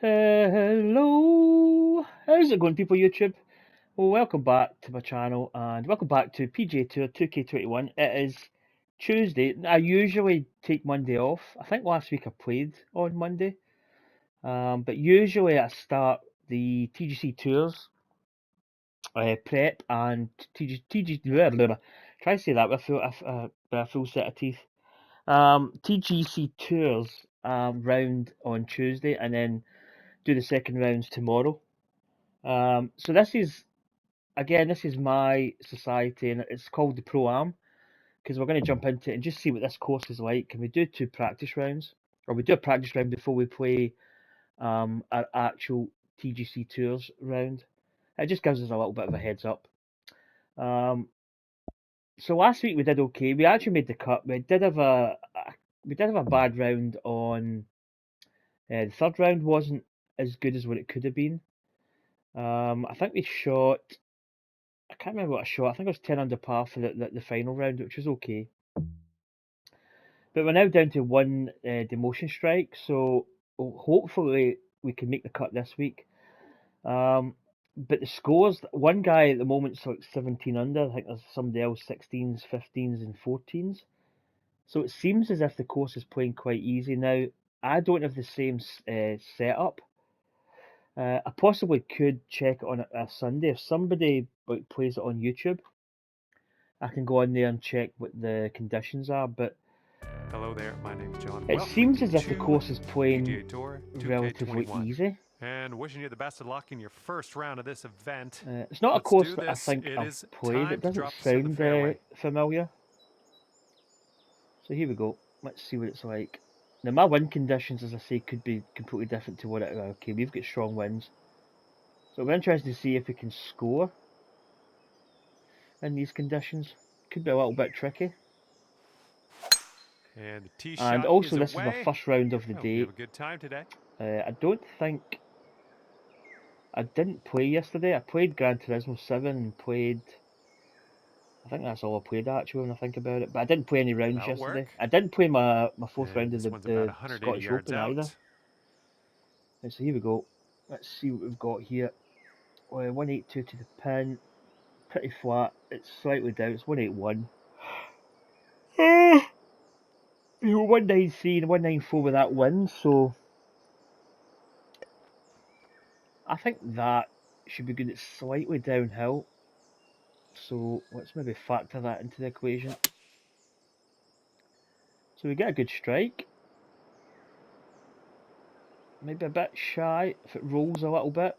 Hello, how's it going, people? YouTube. Well, welcome back to my channel and welcome back to PGA Tour 2K21. It is Tuesday. I usually take Monday off. I think last week I played on Monday, but usually I start the TGC Tours prep and blah, blah, blah. Try to say that with a full set of teeth. TGC Tours round on Tuesday and then do the second rounds tomorrow. So this is my society, and it's called the Pro Am because we're going to jump into it and just see what this course is like. Can we do two practice rounds, or we do a practice round before we play our actual TGC Tours round? It just gives us a little bit of a heads up. Um, so last week we did okay. We actually made the cut. We did have a bad round on the third round wasn't as good as what it could have been. I think we shot I can't remember what I shot. I think I was 10 under par for the final round, which was okay. But we're now down to one demotion strike, so hopefully we can make the cut this week. But the scores, one guy at the moment's like 17 under. I think there's somebody else 16s, 15s, and 14s. So it seems as if the course is playing quite easy now. I don't have the same setup. I possibly could check it on a Sunday if somebody like plays it on YouTube. I can go on there and check what the conditions are, but Hello there, my name's John. it Welcome seems to as if the two course is playing PGA Tour relatively 2K21. easy. And wishing you the best of luck in your first round of this event. It's not a Let's course do that I this. think It I've is played. It time to doesn't drop this in the sound fairway. familiar. So here we go. Let's see what it's like. Now my wind conditions, as I say, could be completely different to what it. Okay, we've got strong winds, so we're interested to see if we can score in these conditions. Could be a little bit tricky. And the tee And shot also, is this is my away. first round of the I hope you have day. a good time today. I don't think I didn't play yesterday. I played Gran Turismo 7 and played. I think that's all I played actually when I think about it. But I didn't play any rounds That'll work. yesterday. I didn't play my fourth And round of this one's about the 180 Scottish yards Open either. out. Right, so here we go. Let's see what we've got here. 182 to the pin. Pretty flat. It's slightly down. It's 181. 193 and 194 with that win. So I think that should be good. It's slightly downhill. So let's maybe factor that into the equation. So we get a good strike. Maybe a bit shy if it rolls a little bit.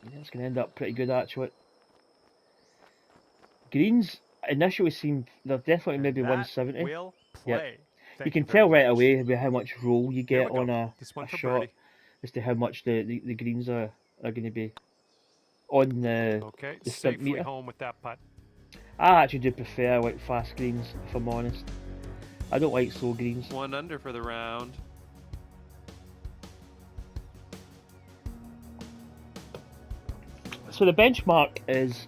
Yeah, it's going to end up pretty good actually. Greens initially seem they're definitely And maybe that 170. will Yep. play. You Thank can you very tell right much. away with how much roll you Here get we go. on This one a for shot birdie. as to how much the greens are going to be on Okay, the stimp safely meter. home with that putt. I actually do prefer like fast greens if I'm honest. I don't like slow greens. 1 under for the round. So the benchmark is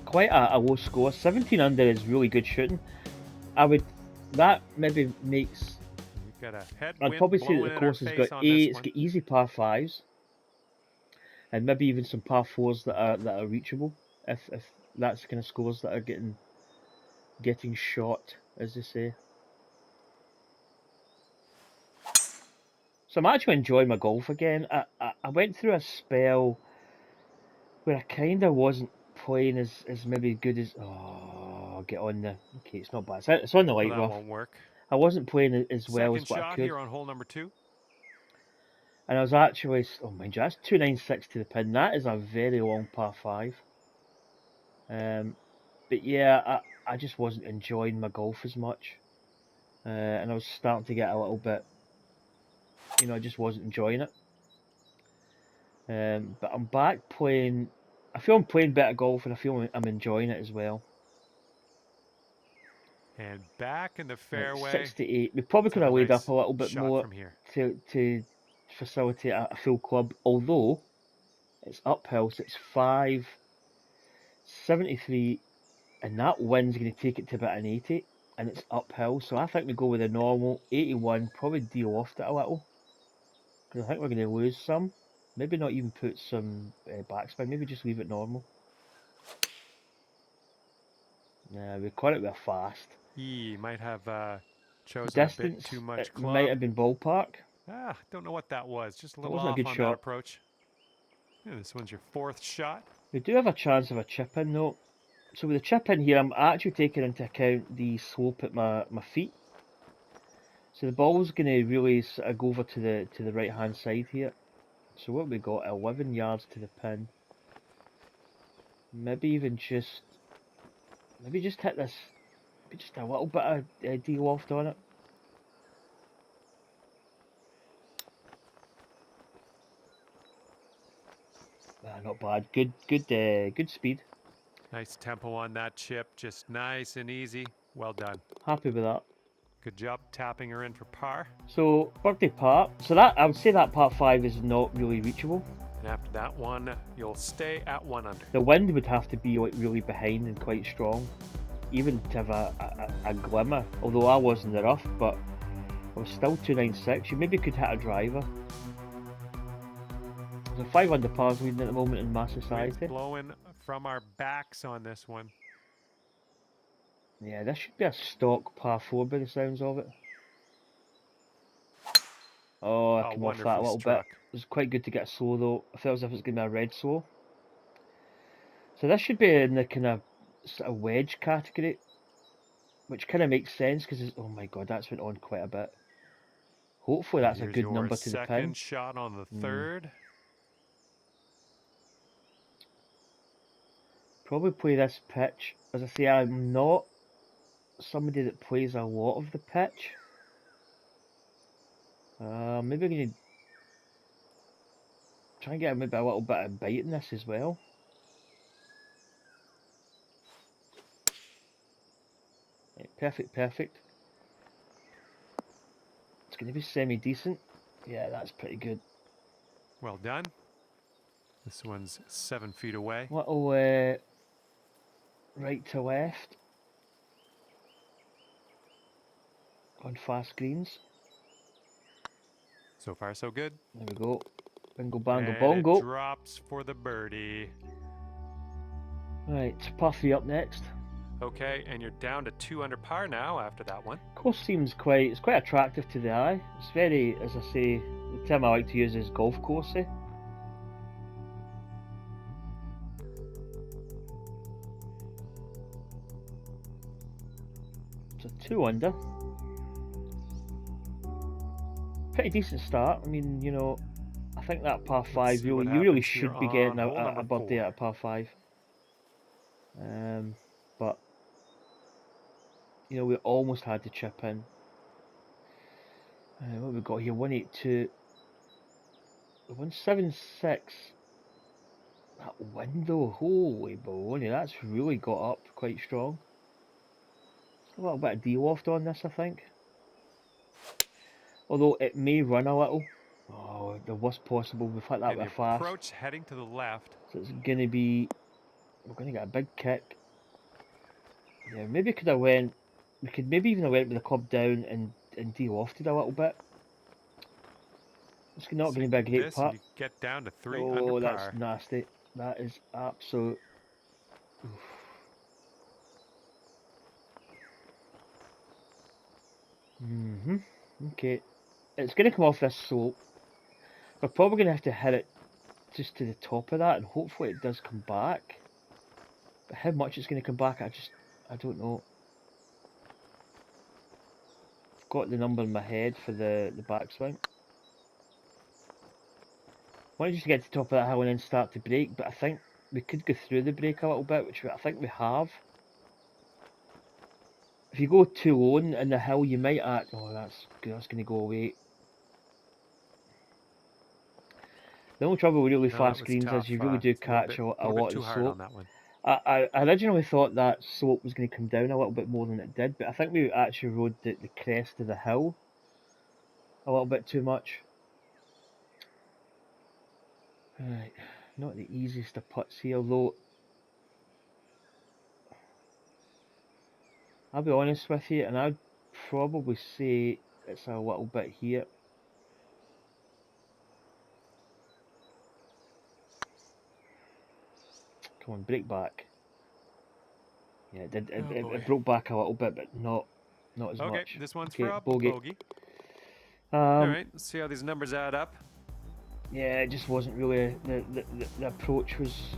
quite a low score. 17 under is really good shooting. I would that maybe makes We've got a I'd headwind probably say that the blowing in our course has got face on this it's one. got easy par fives and maybe even some par fours that are reachable if that's the kind of scores that are getting shot, as they say. So I'm actually enjoying my golf again. I went through a spell where I kind of wasn't playing as maybe good as get on the okay, it's not bad. It's on the Well, light that rough. won't work. I wasn't playing as well Second as what I shot could, here on hole number 2. and I was actually mind you, that's 296 to the pin. That is a very long par five. But yeah, I just wasn't enjoying my golf as much, and I was starting to get a little bit, I just wasn't enjoying it. But I'm back playing. I feel I'm playing better golf, and I feel I'm enjoying it as well. And back in the Right, fairway. 68. We probably Let's could have a have laid up nice a little bit shot more from here. to facilitate a full club. Although it's uphill, so it's 573, and that wind's going to take it to about an 80, and it's uphill. So I think we go with a normal 81, probably de-loft it a little. Because I think we're going to lose some. Maybe not even put some backspin, maybe just leave it normal. Yeah, we caught it with a fast. He might have chosen a bit Distance, too much it might club. have been ballpark. Don't know what that was. Just a That little wasn't a off good on that shot. approach. Yeah, this one's your fourth shot. We do have a chance of a chip in though. So with the chip in here, I'm actually taking into account the slope at my feet. So the ball's going to really sort of go over to the right hand side here. So what we got, 11 yards to the pin. Maybe even just, maybe just hit this, maybe just a little bit of de-loft on it. Ah, not bad. Good speed. Nice tempo on that chip. Just nice and easy. Well done. Happy with that. Good job tapping her in for par. So birthday part. So that I would say that part 5 is not really reachable. And after that one, you'll stay at 1 under. The wind would have to be like really behind and quite strong, even to have a glimmer. Although I was in the rough, but I was still 296. You maybe could hit a driver. There's a 5 under pars leading at the moment in my society. Wind's blowing from our backs on this one. Yeah, this should be a stock par 4 by the sounds of it. Oh, I came off that a little bit. It was quite good to get a slow though. I felt as if it was going to be a red slow. So this should be in the kind of sort of wedge category, which kind of makes sense because oh my god, that's went on quite a bit. Hopefully that's a good number to the pin. Second shot on the third. Probably play this pitch. As I say, I'm not somebody that plays a lot of the pitch. Maybe I'm going to try and get maybe a little bit of bite in this as well. Right, perfect. It's going to be semi-decent. Yeah, that's pretty good. Well done. This one's 7 feet away. Little right to left on fast greens. So far, so good. There we go. Bingo, bango, And bongo. it drops for the birdie. Right, par 3 up next. Okay, and you're down to 2 under par now after that one. Course seems it's quite attractive to the eye. It's very, as I say, the term I like to use is golf coursey. So 2 under. Pretty decent start. I mean, you know, I think that par 5, you really should be getting a birdie at a par 5. But, you know, we almost had to chip in. What have we got here? 182. 176. That window, holy baloney, that's really got up quite strong. A little bit of de-loft on this, I think. Although it may run a little. Oh, the worst possible. We've hit that with a fast. Approach heading to the left. So it's going to be... We're going to get a big kick. Yeah, maybe could have went... We could maybe even have went with the club down and de-lofted a little bit. It's not going to be a great putt. You get down to 3 under par. Oh, that's nasty. That is absolute... Oof. Okay. It's going to come off this slope. We're probably going to have to hit it just to the top of that, and hopefully it does come back. But how much it's going to come back, I don't know. I've got the number in my head for the backswing. I wanted just to get to the top of that hill and then start to break, but I think we could go through the break a little bit, which I think we have. If you go too low in the hill, you might act. Oh, that's going to go away. The only trouble with really fast greens is you really do catch a lot of the slope. I originally thought that slope was going to come down a little bit more than it did, but I think we actually rode the crest of the hill a little bit too much. Right, not the easiest of putts here, though. I'll be honest with you, and I'd probably say it's a little bit here. Come on, break back. Yeah, it did. Oh, boy. It broke back a little bit, but not as Okay, much. this one's Okay, for a bogey. bogey. All Um, right, let's see how these numbers add up. yeah, it just wasn't really the approach was.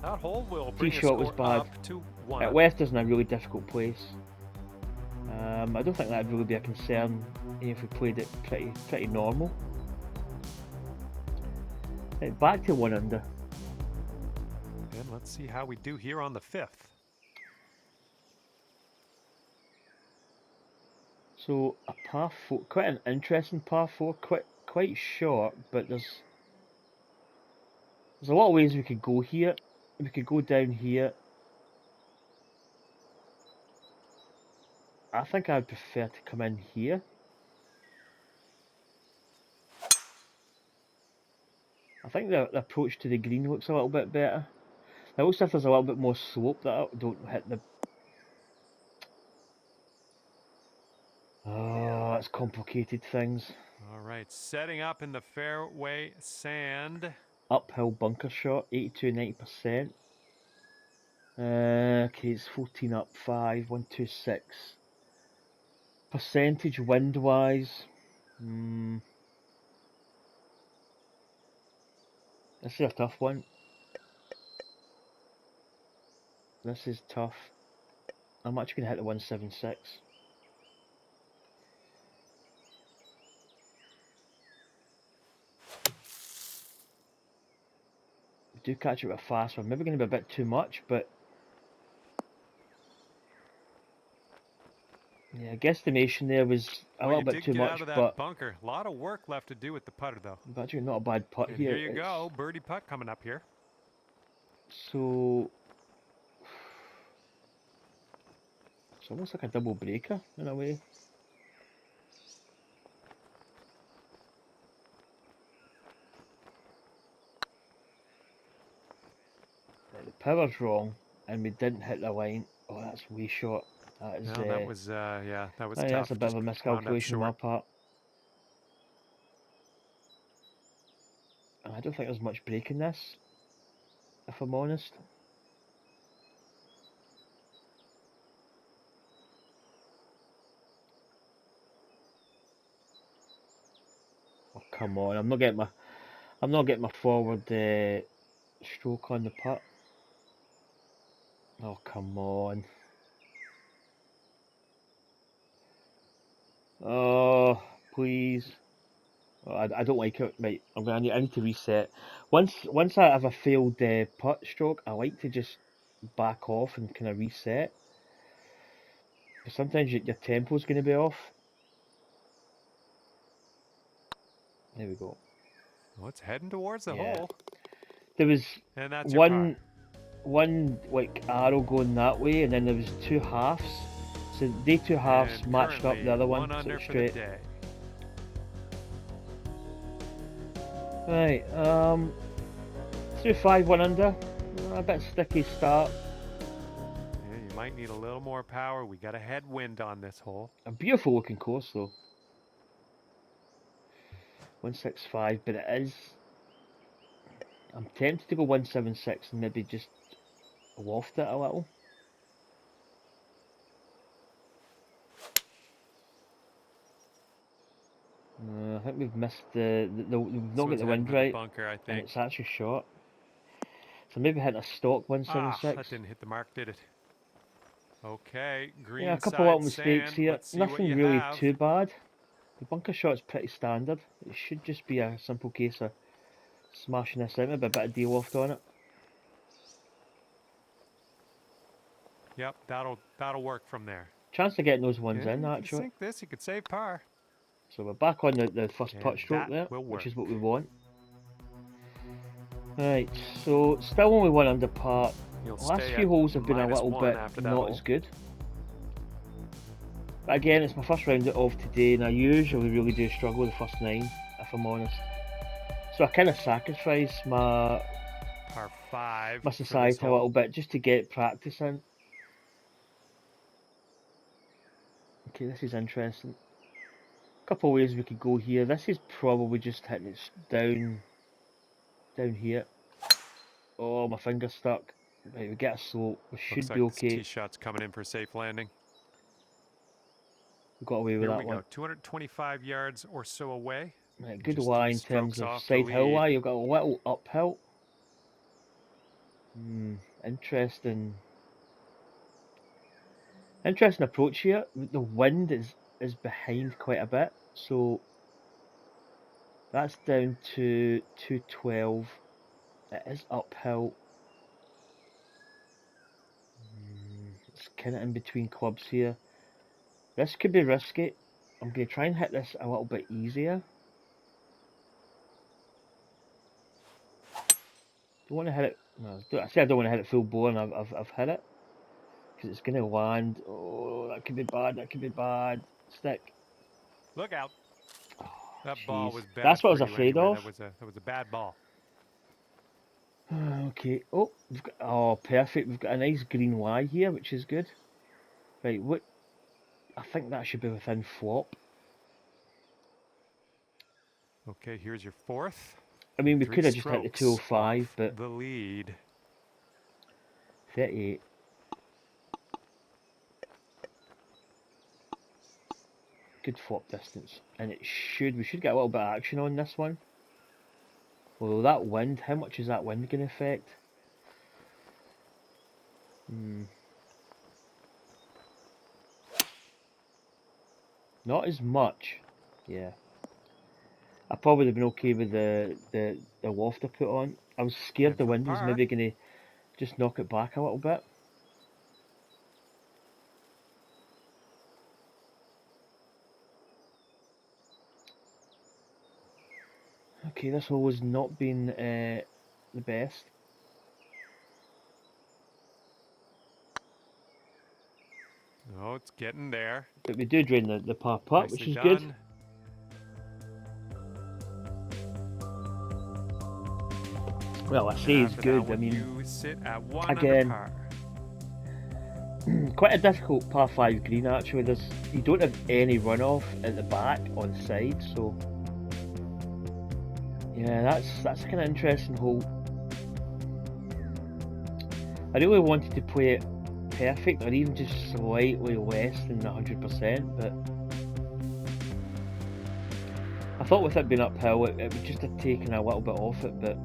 That hole will Tee bring the shot was score bad. up to 1 It under. left us in a really difficult place. I don't think that'd really be a concern if we played it pretty normal. Right, back to 1 under. And let's see how we do here on the 5th. So a par 4, quite an interesting par 4, quite short, but there's a lot of ways we could go here. We could go down here. I think I'd prefer to come in here. I think the approach to the green looks a little bit better. It looks as if there's a little bit more slope that I don't hit the... Oh, that's complicated things. All right, setting up in the fairway sand. Uphill bunker shot, 82-90%. Okay, it's 14 up 5, 126. Percentage wind wise. This is a tough one. This is tough. I'm actually going to hit the 176. We do catch it with a fast one. Maybe going to be a bit too much, but yeah, guesstimation there was a little You bit did too get much, out of that but bunker. A lot of work left to do with the putter, though. actually not a bad putt And here. here you go, birdie putt coming up here. So it's almost like a double breaker in a way. The power's wrong, and we didn't hit the line. Oh, that's way short. That is. No, that was yeah, that was I think tough. that's a bit of a Just wound up miscalculation on my short. part. And I don't think there's much break in this, if I'm honest. Oh come on! I'm not getting my forward stroke on the putt. Oh come on! Oh please! Oh, I don't like it. Right, I need to reset. Once I have a failed putt stroke, I like to just back off and kind of reset. Because sometimes your tempo's going to be off. There we go. Well, it's heading towards the Yeah. hole. There was And that's your par. one like arrow going that way, and then there was two halves. So they two halves And matched up the other one, 1 so under it's for the straight. day. Right, through 5 1 under. A bit sticky start. Yeah, you might need a little more power. We got a headwind on this hole. A beautiful looking course though. 165, but it is. I'm tempted to go 176 and maybe just loft it a little. I think we've missed we've not got the wind right, Bunker, I and think. it's actually short. So maybe hitting a stock 176. That didn't hit the mark, did it? Okay, green Yeah, a couple side of mistakes sand. here. Let's see Nothing what you really have. too bad. The bunker shot's pretty standard. It should just be a simple case of smashing this out, maybe a bit of de-loft on it. Yep, that'll work from there. Chance of getting those ones Yeah, in you actually. sink this, you could save par. So we're back on the first putt And stroke that there, will which is work. what we want. Right, so still only 1 under par. You'll Last stay few at holes have been a little -1 bit after that not hole. as good. But again, it's my first round of today, and I usually really do struggle the first 9, if I'm honest. So I kind of sacrifice my Par 5 my for this society a hole. little bit just to get practice in. Okay, this is interesting. A couple of ways we could go here. This is probably just hitting it down here. Oh, my finger's stuck. Right, we get a slope. We Looks should like be this okay. tee shot's coming in for a safe landing. We got away with Here that we one. go, 225 yards or so away. Right, good Just lie 3 in terms strokes of off the side hill lead. lie. You've got a little uphill. Interesting. Interesting approach here. The wind is behind quite a bit, so that's down to 212. It is uphill. It's kind of in between clubs here. This could be risky. I'm going to try and hit this a little bit easier. Don't want to hit it. No, I said I don't want to hit it full bore, and I've hit it because it's going to land. Oh, that could be bad. That could be bad. Stick. Look out. Oh, That ball jeez. was That's bad what I for was you afraid anyway. of. That was a bad ball. Okay. Oh, we've got, oh, perfect. We've got a nice green Y here, which is good. Right. What? I think that should be within flop. Okay, here's your fourth. I mean, we 3 could have just hit the strokes 205, off but the lead. 38. Good flop distance, and we should get a little bit of action on this one. Although that wind, how much is that wind going to affect? Not as much. Yeah. I probably would have been okay with the loft I put on. I was scared And the for wind was par. maybe going to just knock it back a little bit. Okay, this hole has not been the best. Oh, it's getting there. But we do drain the par putt, which Nicely is good. done. Well, I And say it's after that good. I one, mean, you sit at 1 under again, par. quite a difficult par 5 green actually. You don't have any runoff at the back on the side, so yeah, that's kind of interesting hole. I really wanted to play it perfect, or even just slightly less than 100%, but I thought with it being uphill, it would just have taken a little bit off it, but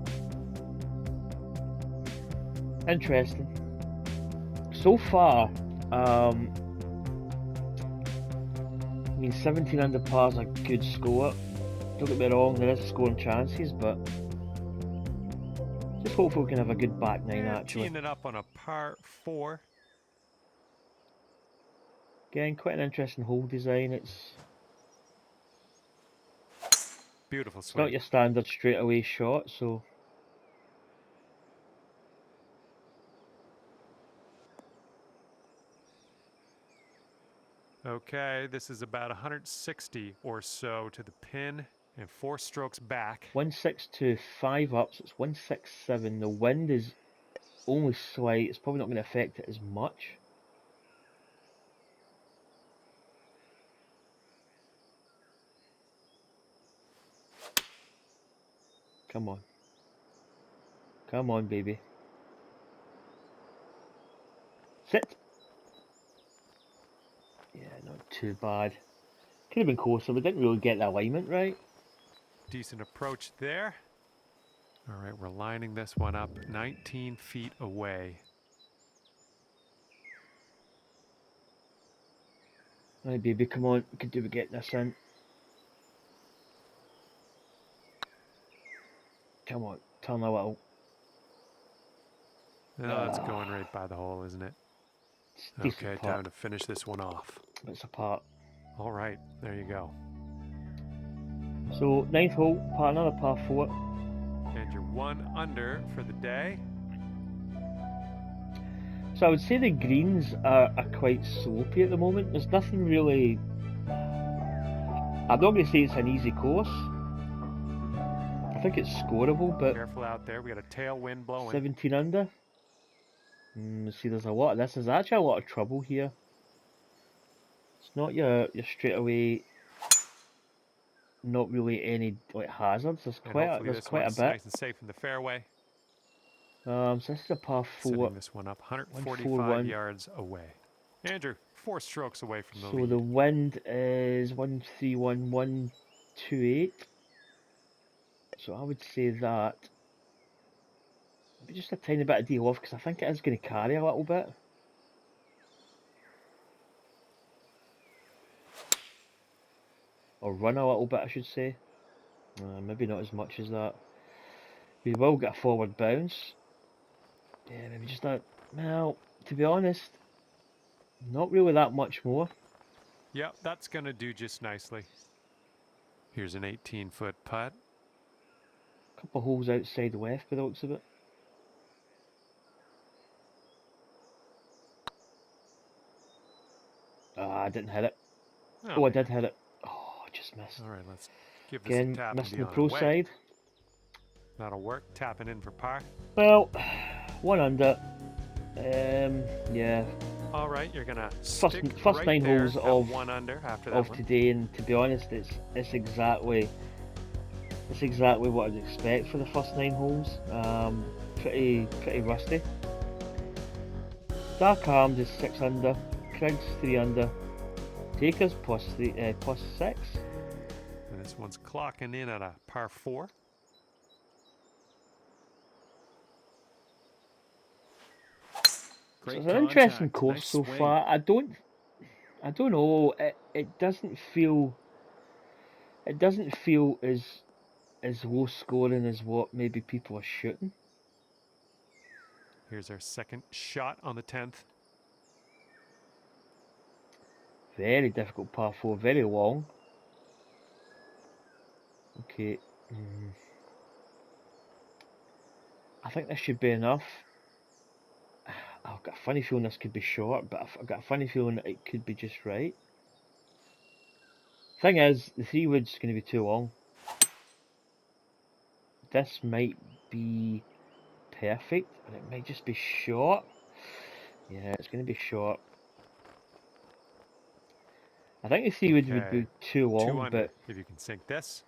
interesting. So far, I mean 17 under par is a good score. Don't get me wrong, there is scoring chances, but just hopefully we can have a good back nine actually. Teeing it up on a par 4. Again, quite an interesting hole design. It's Beautiful not swing. your standard straightaway shot, so Okay, this is about 160 or so to the pin and 4 strokes back. 162, 5 up, so it's 167. The wind is only slight. It's probably not going to affect it as much. Come on. Come on, baby. Sit. Yeah, not too bad. Could have been closer. We didn't really get the alignment right. Decent approach there. All right, we're lining this one up 19 feet away. Right, baby, come on. We could do with getting this in. Come on. Turn a little. Oh, that's going right by the hole, isn't it? It's a decent Okay, putt, time to finish this one off. but it's a part. All right, there you go. So, ninth hole, another par 4. And you're 1 under for the day. So I would say the greens are quite slopey at the moment. There's nothing really... I'm not going to say it's an easy course. I think it's scoreable, but Careful out there. We got a tailwind blowing. 17 under. See, there's a lot. This is actually a lot of trouble here. It's not your straightaway. Not really any like hazards. And hopefully There's this quite a one's bit. nice and safe in the fairway. So this is a par 4. Setting this one up 145 141. yards away. Andrew, 4 strokes away from the So lead. the wind is 131,128. So I would say that maybe just a tiny bit of deal off because I think it is going to carry a little bit. Or run a little bit, I should say. Maybe not as much as that. We will get a forward bounce. Yeah, maybe just that. Well, to be honest, not really that much more. Yep, that's going to do just nicely. Here's an 18-foot putt. Couple of holes outside left by the looks of it. Ah, I didn't hit it. Oh, I man. did hit it. Oh, I just missed. All right, let's give this a Again, tap and missing be the on pro our way. side. That'll work. Tapping in for par. Well, 1 under. Yeah. All right, you're gonna First stick 9 right there holes at of 1 under after that of one. today, and to be honest, it's exactly what I'd expect for the first 9 holes. Pretty rusty. Dark Arms is 6 under. Craig's 3 under. Takers plus 6. And this one's clocking in at a par 4. So it's an interesting course so far. I don't know. It doesn't feel as low scoring as what maybe people are shooting. Here's our second shot on the 10th. Very difficult par 4, very long. Okay. I think this should be enough. I've got a funny feeling this could be short, but I've got a funny feeling that it could be just right. Thing is, the 3 wood's going to be too long. This might be perfect, and it might just be short. Yeah, it's going to be short. I think the 3 wood would be too long, 2 under, but if you can sink this.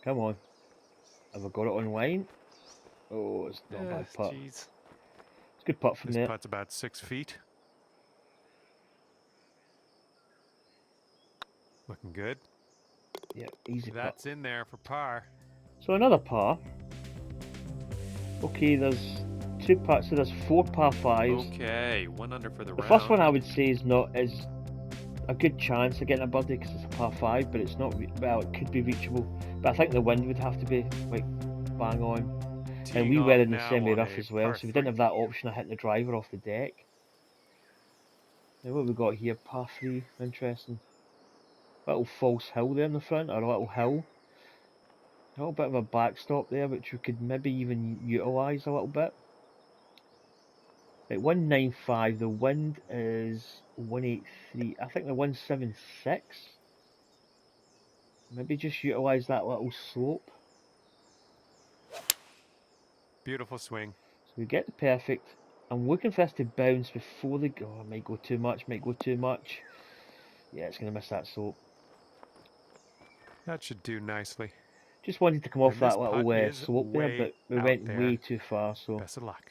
come on. Have I got it on line? Oh, it's not a bad putt. Geez. It's a good putt from This there. putt's about 6 feet. Looking good. Yeah, easy putt. That's in there for par. So another par. Okay, there's 2 putts, so there's 4 par 5s. Okay, 1 under for the round. The first one I would say is a good chance of getting a birdie because it's a par 5, but it's not, well, it could be reachable. But I think the wind would have to be like bang on. And we were in the semi-rough as well, so we didn't have that option of hitting the driver off the deck. Now what have we got here? Par 3, interesting. Little false hill there in the front, or a little hill. A little bit of a backstop there, which we could maybe even utilise a little bit. Right, 195, the wind is 183. I think the 176. Maybe just utilise that little slope. Beautiful swing. So we get the perfect. I'm looking for this to bounce before the... Oh, it might go too much, Yeah, it's going to miss that slope. That should do nicely. Just wanted to come off that little slope there, way but we out went there. way too far, so... Best of luck.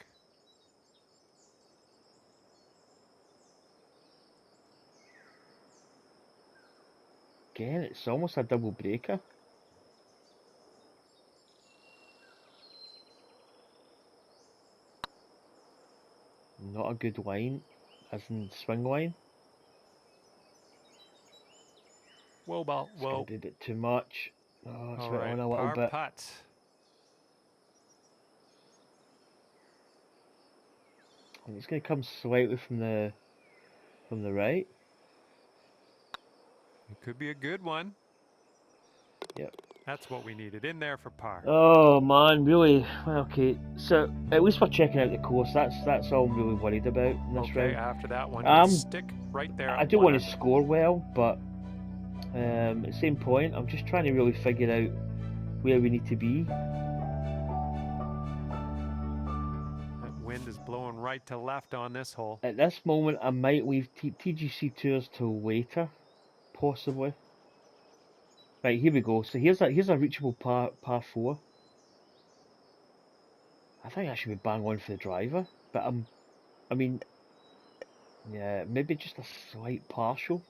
Again, it's almost a double breaker. Not a good line, as in swing line. Whoa, ball. It's going to be a bit too much. Oh, it's went on a little bit. Putt. And it's going to come slightly from the right. It could be a good one. Yep. That's what we needed in there for par. Oh man, really? Okay, so at least we're checking out the course. That's all I'm really worried about in this round. After that one, stick right there. I do want to score well, but at the same point, I'm just trying to really figure out where we need to be. wind is blowing right to left on this hole. At this moment, I might leave TGC tours till later, possibly. Right, here we go. So here's a reachable par 4. I think I should be bang on for the driver, but I mean, yeah, maybe just a slight partial.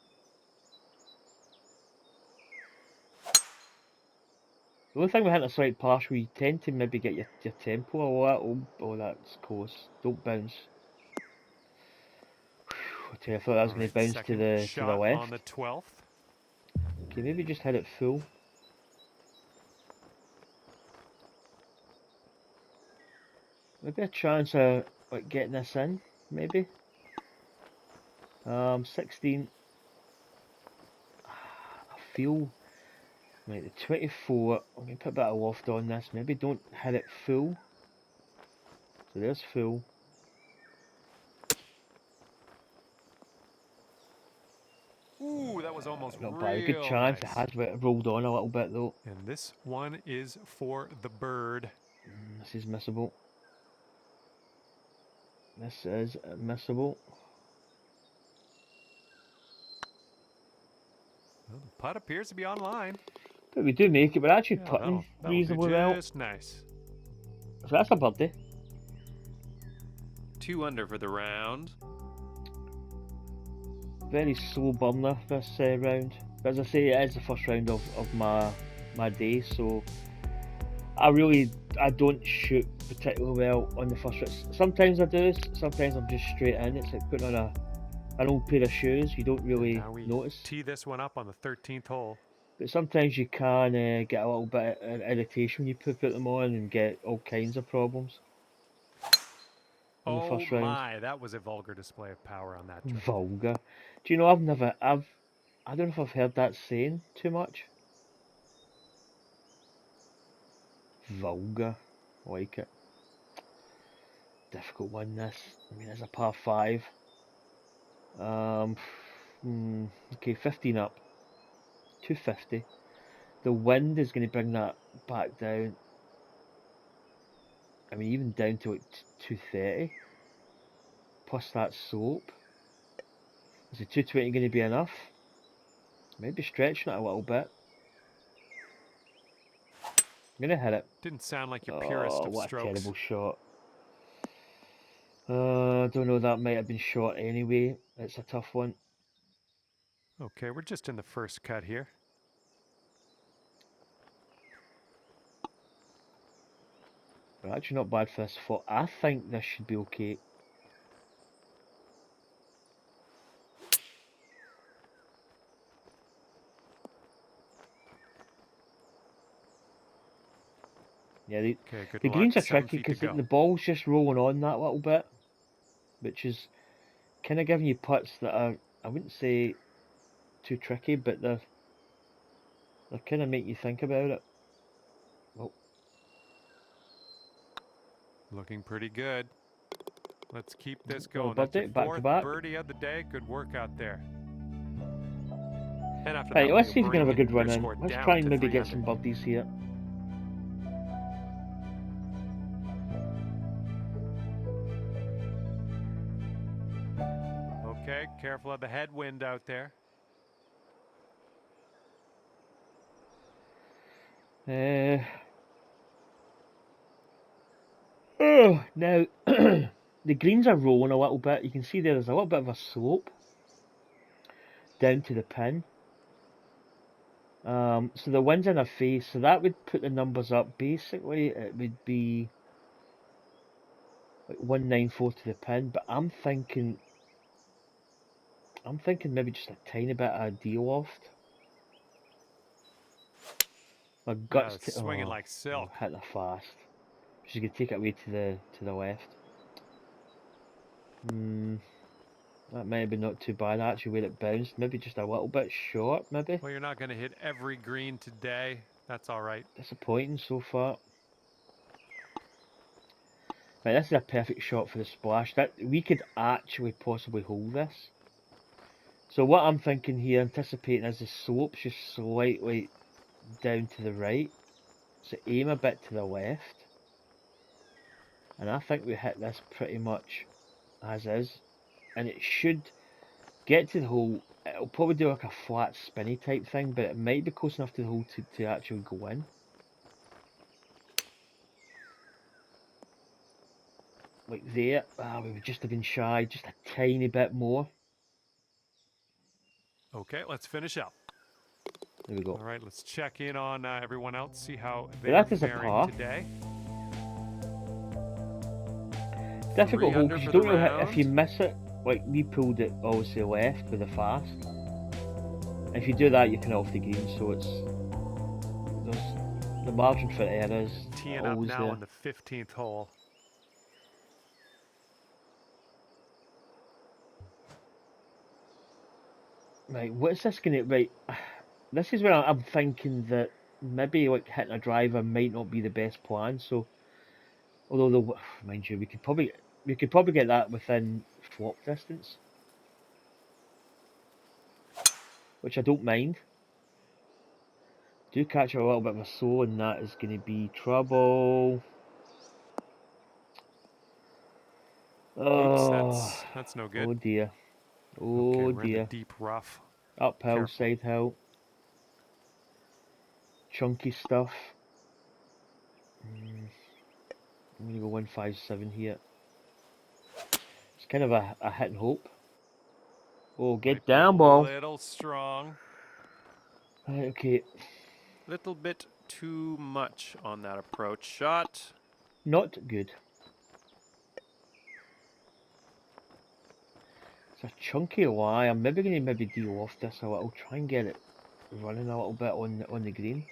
The only thing with hitting a slight partial, you tend to maybe get your tempo a lot. Oh, that's close. Don't bounce. Whew, I tell you, I thought that was going to bounce to the left. On the 12th. Okay, maybe just hit it full. Maybe a chance of like getting this in, maybe. 16. I feel right. The 24. I'm gonna put a bit of loft on this. Maybe don't hit it full. So there's full. Ooh, that was almost Not bad. A good chance. It has rolled on a little bit though. And this one is for the bird. This is missable. This is missable. Well, the putt appears to be online. But we do make it. We're actually putting reasonably well. Just nice. So that's a birdie. 2 under for the round. Very slow burner this round. But as I say, it is the first round of my day, so I don't shoot particularly well on the first round. Sometimes I do, sometimes I'm just straight in. It's like putting on an old pair of shoes. You don't really notice. Tee this one up on the 13th hole. But sometimes you can get a little bit of irritation when you put them on and get all kinds of problems. In the first round. My, that was a vulgar display of power on that drive. Vulgar. Do you know, I don't know if I've heard that saying too much. Vulgar. I like it. Difficult one, this. I mean, it's a par 5. Okay, 15 up. 250. The wind is going to bring that back down. I mean, even down to like 230. Plus that slope. Is the 220 going to be enough? Maybe stretching it a little bit. I'm going to hit it. Didn't sound like your purest of what strokes. A terrible shot. I don't know, that might have been short anyway. It's a tough one. Okay, we're just in the first cut here. We're actually not bad for this foot. I think this should be okay. Yeah, the greens are tricky because the ball's just rolling on that little bit, which is kind of giving you putts that are, I wouldn't say too tricky, but they're kind of make you think about it. Oh. Looking pretty good. Let's keep this going. That's your fourth birdie of the day. Good work out there. And after right, that, let's see if we can have a good run in. Let's try and maybe get some birdies here. Okay, careful of the headwind out there. Now, the greens are rolling a little bit. You can see there's a little bit of a slope down to the pin. So the wind's in our face, so that would put the numbers up. Basically, it would be like 194 to the pin, but I'm thinking maybe just a tiny bit of de-loft. My guts swinging like silk. Hit that fast. She's gonna take it away to the left. That might have been not too bad actually where it bounced. Maybe just a little bit short, maybe. Well, you're not gonna hit every green today. That's all right. Disappointing so far. Right, this is a perfect shot for the splash. That we could actually possibly hold this. So what I'm thinking here, anticipating, is the slope's just slightly down to the right. So aim a bit to the left. and I think we hit this pretty much as is, and it should get to the hole. It'll probably do like a flat spinny type thing, but it might be close enough to the hole to actually go in. Like there, we would just have been shy just a tiny bit more. Okay, let's finish up. There we go. All right, let's check in on everyone else, see how But they're that is a faring par. today. Difficult 3 hole under because you for the don't know if you round. miss it. Like we pulled it obviously left with a fast. If you do that, you can off the green, so it's the margin for error is Teeing up always now there. on the 15th hole. Right, what's this gonna right? This is where I'm thinking that maybe like hitting a driver might not be the best plan. So, although mind you, we could probably get that within flop distance, which I don't mind. Do catch a little bit of a soul, and that is going to be trouble. Oops, Oh, that's no good. oh dear, Okay, oh we're in the dear. deep rough. Uphill, Careful. side hill, chunky stuff. I'm gonna go 157 here. It's kind of a hit and hope. Oh, get Might be a down, ball. little strong. Right, okay, Little bit too much on that approach shot. not good. It's a chunky lie. I'm maybe going to deal off this a little. Try and get it running a little bit on the green.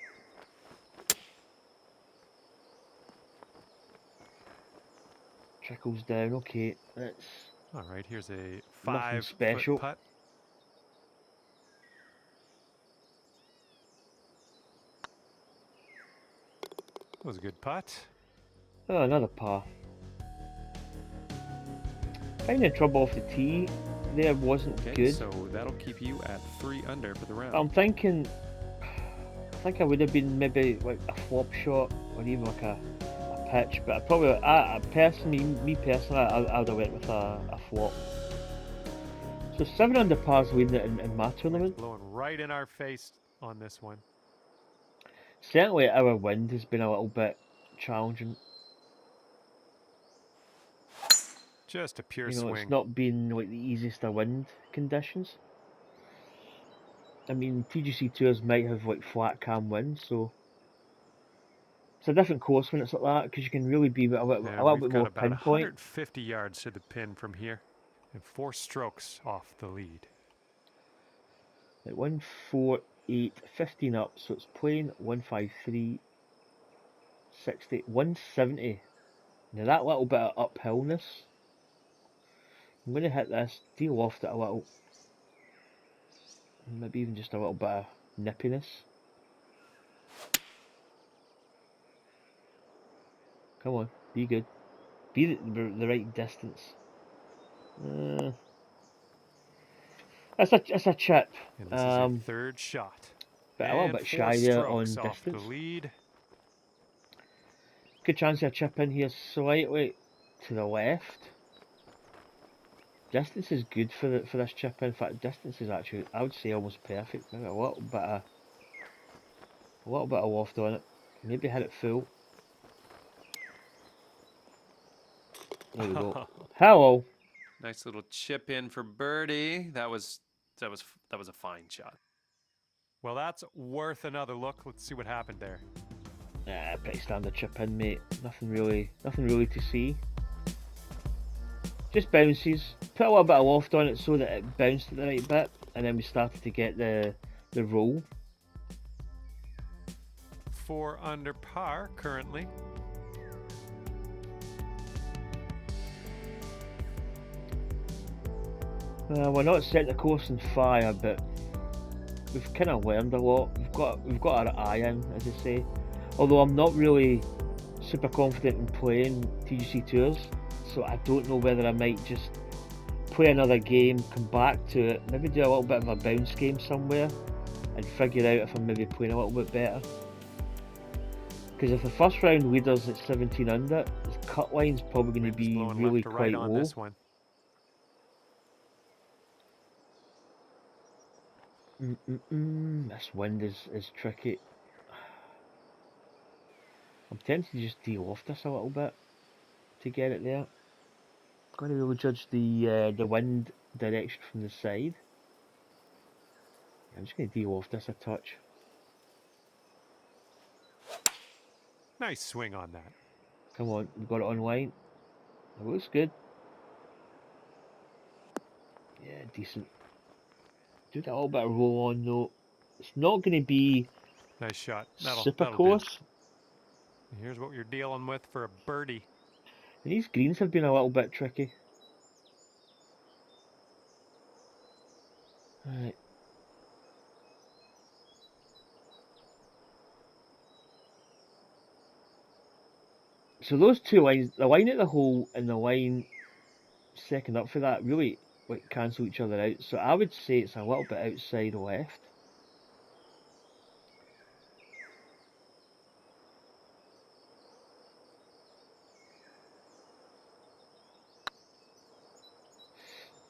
Trickles down. Okay, that's All right, here's a nothing 5-foot special. putt. That was a good putt. Oh, another par. Finding trouble off the tee there wasn't Okay, good. so that'll keep you at 3 under for the round. I'm thinking, I think I would have been maybe like a flop shot or even like a pitch, but I probably, me personally, I would have went with a flop. So 7 under par's leading it in my tournament. Blowing right in our face on this one. Certainly our wind has been a little bit challenging. Just a pure You know, swing. it's not been like the easiest of wind conditions. I mean, TGC tours might have like flat calm winds, so it's a different course when it's like that because you can really be a little We've bit got more about pinpoint. 150 yards to the pin from here and 4 strokes off the lead. Like 1, 4, 8, 15 up, so it's playing 153, 60, 170. Now that little bit of uphillness, I'm going to hit this, deal off it a little, maybe even just a little bit of nippiness. Come on, be good. Be the right distance. It's a chip. And this is your 3rd shot. But a little And bit 4 shy there strokes on off the distance. lead. Good chance of a chip in here slightly to the left. Distance is good for this chip in. In fact, distance is actually, I would say, almost perfect. Maybe a little bit of loft on it. Maybe hit it full. There we go. Hello. Nice little chip in for birdie. That was a fine shot. Well, that's worth another look. Let's see what happened there. Pretty standard chip in, mate. Nothing really to see. Just bounces. Put a little bit of loft on it so that it bounced at the right bit, and then we started to get the roll. 4 under par currently. We're not setting the course on fire, but we've kind of learned a lot. We've got our eye in, as I say. Although I'm not really super confident in playing TGC tours, so I don't know whether I might just play another game, come back to it, maybe do a little bit of a bounce game somewhere, and figure out if I'm maybe playing a little bit better. Because if the first round leaders at 17 under, the cut line's probably going to Wind is be blowing really left to right quite on low. this one. This wind is tricky. I'm tempted to just de-loft this a little bit to get it there. Got to really judge the wind direction from the side. I'm just going to de-loft this a touch. Nice swing on that. Come on, we got it on line. It looks good. Yeah, decent. Do that little bit of roll on though. It's not going to be Nice shot. super That'll do. close. Here's what you're dealing with for a birdie. And these greens have been a little bit tricky. Right. So those two lines, the line at the hole and the line second up for that, really like cancel each other out. So I would say it's a little bit outside left.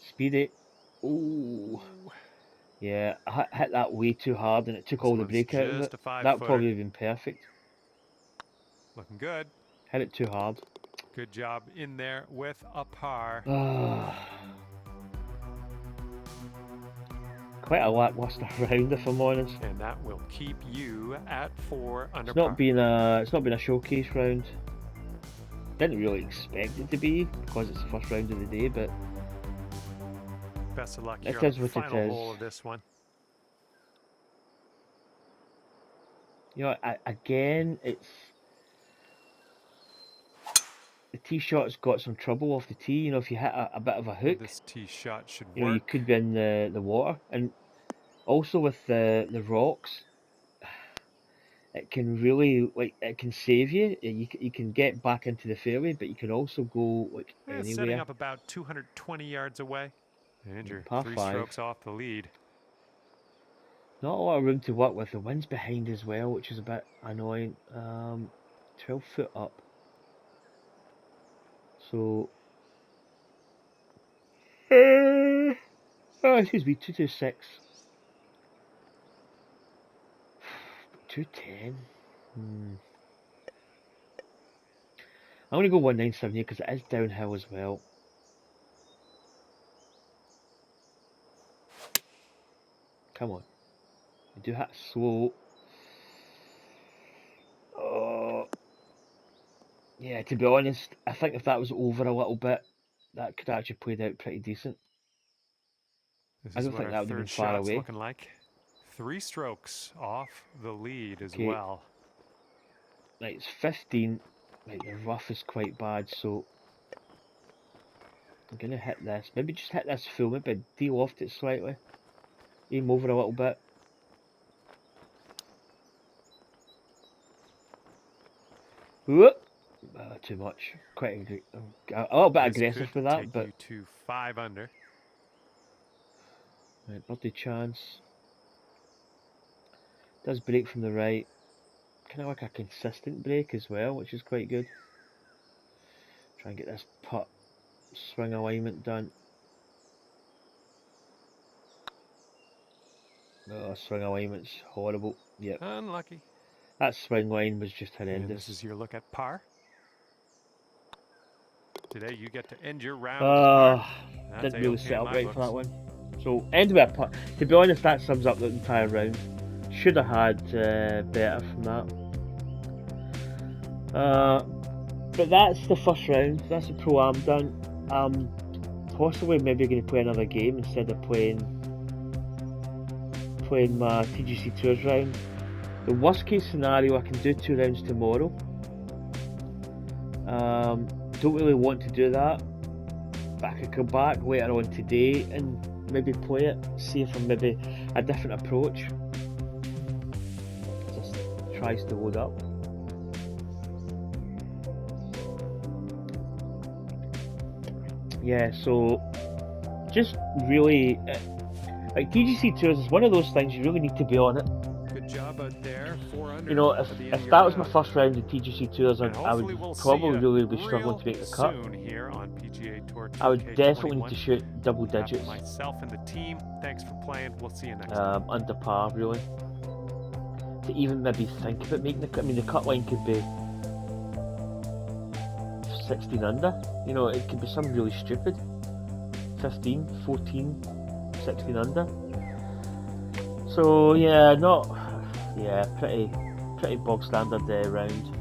Speed it. Ooh. Yeah, I hit that way too hard and it took This all the one's break out of just it. a 5-footer. That would probably have been perfect. Looking good. Hit it too hard. Good job in there with a par. Quite a lackluster round, if I'm honest. And that will keep you at 4 under It's par. not been a showcase round. Didn't really expect it to be because it's the first round of the day, but Best of luck it here is on the what it final is. hole of this one. You know, again, it's the tee shot's got some trouble off the tee. You know, if you hit a bit of a hook, This tee shot should you know, you work. could be in the water. And also with the rocks, it can really it can save you. You can get back into the fairway, but you can also go like Setting anywhere. up about 220 yards away. And you're Par 3 5. strokes off the lead. Not a lot of room to work with. The wind's behind as well, which is a bit annoying. 12 foot up. So, oh, excuse me, 226. 210. I'm going to go 197 here because it is downhill as well. Come on. We do hit slow. Oh. Yeah, to be honest, I think if that was over a little bit, that could actually played out pretty decent. This I is don't what think our that would have been third far shot's away. looking like. 3 strokes off the lead as Okay. well. Right, it's 15. Right, the rough is quite bad, so I'm going to hit this. Maybe just hit this full, maybe de-loft it slightly. Aim over a little bit. Whoop! Too much. Quite a little bit This aggressive could with that, take but you to 5 under. right, birdie chance. Does break from the right. Kind of like a consistent break as well, which is quite good. Try and get this putt swing alignment done. Oh, swing alignment's horrible. Yep. Unlucky. That swing line was just And horrendous. this is your look at par. Today you get to end your round with a par. That's Didn't really A-okay set in up my right books. for that one. So, end with a putt. To be honest, that sums up the entire round. Should have had better from that. But that's the first round. That's the Pro-Am done. Possibly maybe going to play another game instead of playing my TGC Tours round. The worst case scenario, I can do 2 rounds tomorrow. Don't really want to do that, but I could come back later on today and maybe play it, see if I'm maybe a different approach. Just tries to load up. Yeah, so just really like TGC Tours is one of those things you really need to be on it. Good job there, 4 under You know, at the end of if your that was my round. first round in PGC Tours, And I would hopefully we'll see probably you really be struggling real to make the cut. soon here on PGA Tour 2K21. I would definitely need to shoot double On behalf of digits, myself and the team, thanks for playing. We'll see you next time. under par really. To even maybe think about making the cut. I mean, the cut line could be 16 under. You know, it could be something really stupid. 15, 14, 16 under. So yeah, pretty bog standard round.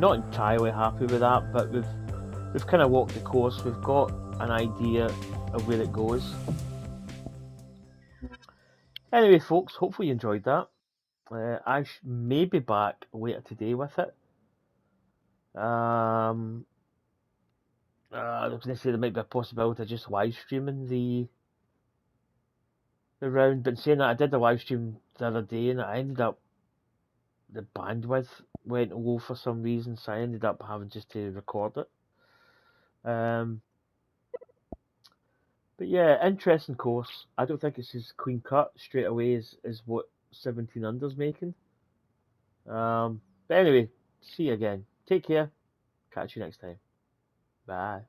Not entirely happy with that, but we've kind of walked the course. We've got an idea of where it goes. Anyway, folks, hopefully you enjoyed that. I may be back later today with it. I was going to say there might be a possibility of just live streaming the round, but saying that, I did a live stream the other day and I ended up, the bandwidth went low for some reason, so I ended up having just to record it. But yeah, interesting course. I don't think it's as clean cut straight away as what 17 under's making. But anyway, see you again. Take care. Catch you next time. Bye.